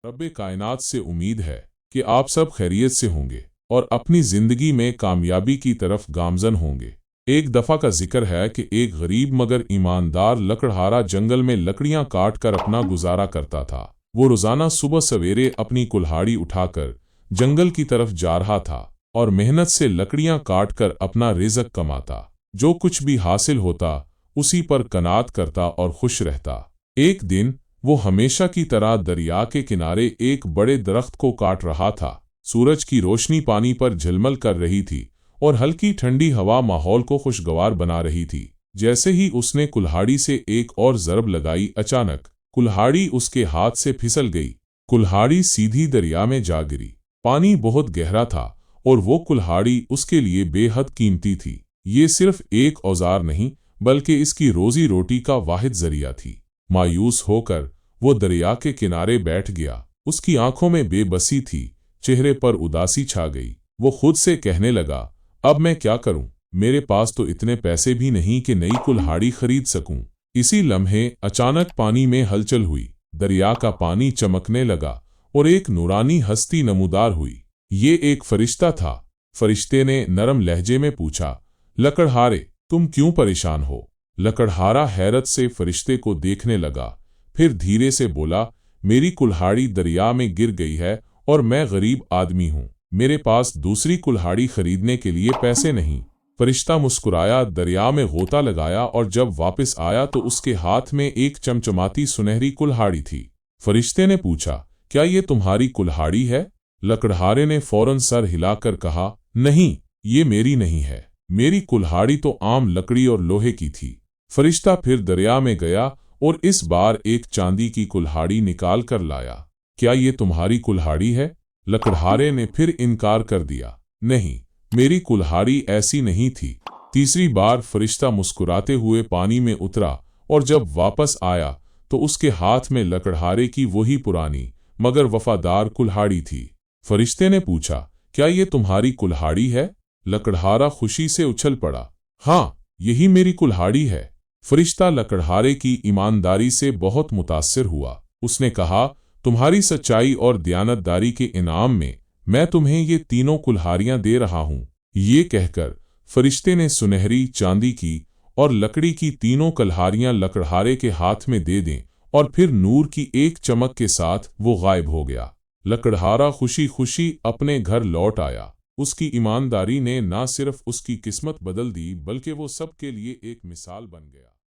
रब्बे कायनात से उम्मीद है कि आप सब खैरियत से होंगे और अपनी जिंदगी में कामयाबी की तरफ गामजन होंगे। एक दफा का जिक्र है कि एक गरीब मगर ईमानदार लकड़हारा जंगल में लकड़ियां काट कर अपना गुजारा करता था। वो रोजाना सुबह सवेरे अपनी कुल्हाड़ी उठाकर जंगल की तरफ जा रहा था और मेहनत से लकड़ियां काट कर अपना रिज़्क कमाता। जो कुछ भी हासिल होता उसी पर कनात करता और खुश रहता। एक दिन वो हमेशा की तरह दरिया के किनारे एक बड़े दरख्त को काट रहा था। सूरज की रोशनी पानी पर झिलमिल कर रही थी और हल्की ठंडी हवा माहौल को खुशगवार बना रही थी। जैसे ही उसने कुल्हाड़ी से एक और ज़रब लगाई, अचानक कुल्हाड़ी उसके हाथ से फिसल गई। कुल्हाड़ी सीधी दरिया में जा गिरी। पानी बहुत गहरा था और वो कुल्हाड़ी उसके लिए बेहद कीमती थी। ये सिर्फ एक औजार नहीं बल्कि इसकी रोजी रोटी का वाहिद जरिया थी। मायूस होकर वो दरिया के किनारे बैठ गया। उसकी आंखों में बेबसी थी, चेहरे पर उदासी छा गई। वो खुद से कहने लगा, अब मैं क्या करूं? मेरे पास तो इतने पैसे भी नहीं कि नई कुल्हाड़ी खरीद सकूं। इसी लम्हे अचानक पानी में हलचल हुई। दरिया का पानी चमकने लगा और एक नूरानी हस्ती नमूदार हुई। ये एक फरिश्ता था। फरिश्ते ने नरम लहजे में पूछा, लकड़हारे, तुम क्यों परेशान हो? लकड़हारा हैरत से फरिश्ते को देखने लगा, फिर धीरे से बोला, मेरी कुल्हाड़ी दरिया में गिर गई है और मैं गरीब आदमी हूँ। मेरे पास दूसरी कुल्हाड़ी खरीदने के लिए पैसे नहीं। फरिश्ता मुस्कुराया, दरिया में गोता लगाया और जब वापस आया तो उसके हाथ में एक चमचमाती सुनहरी कुल्हाड़ी थी। फरिश्ते ने पूछा, क्या ये तुम्हारी कुल्हाड़ी है? लकड़हारे ने फौरन सर हिलाकर कहा, नहीं, ये मेरी नहीं है। मेरी कुल्हाड़ी तो आम लकड़ी और लोहे की थी। फरिश्ता फिर दरिया में गया और इस बार एक चांदी की कुल्हाड़ी निकाल कर लाया। क्या ये तुम्हारी कुल्हाड़ी है? लकड़हारे ने फिर इनकार कर दिया, नहीं, मेरी कुल्हाड़ी ऐसी नहीं थी। तीसरी बार फरिश्ता मुस्कुराते हुए पानी में उतरा और जब वापस आया तो उसके हाथ में लकड़हारे की वही पुरानी मगर वफादार कुल्हाड़ी थी। फरिश्ते ने पूछा, क्या ये तुम्हारी कुल्हाड़ी है? लकड़हारा खुशी से उछल पड़ा, हाँ, यही मेरी कुल्हाड़ी है। फरिश्ता लकड़हारे की ईमानदारी से बहुत मुतासिर हुआ। उसने कहा, तुम्हारी सच्चाई और दयानतदारी के इनाम में मैं तुम्हें ये तीनों कुल्हाड़ियां दे रहा हूँ। ये कहकर फरिश्ते ने सुनहरी, चांदी की और लकड़ी की तीनों कुल्हाड़ियां लकड़हारे के हाथ में दे दें और फिर नूर की एक चमक के साथ वो गायब हो गया। लकड़हारा खुशी खुशी अपने घर लौट आया। उसकी ईमानदारी ने न सिर्फ उसकी किस्मत बदल दी बल्कि वो सबके लिए एक मिसाल बन गया।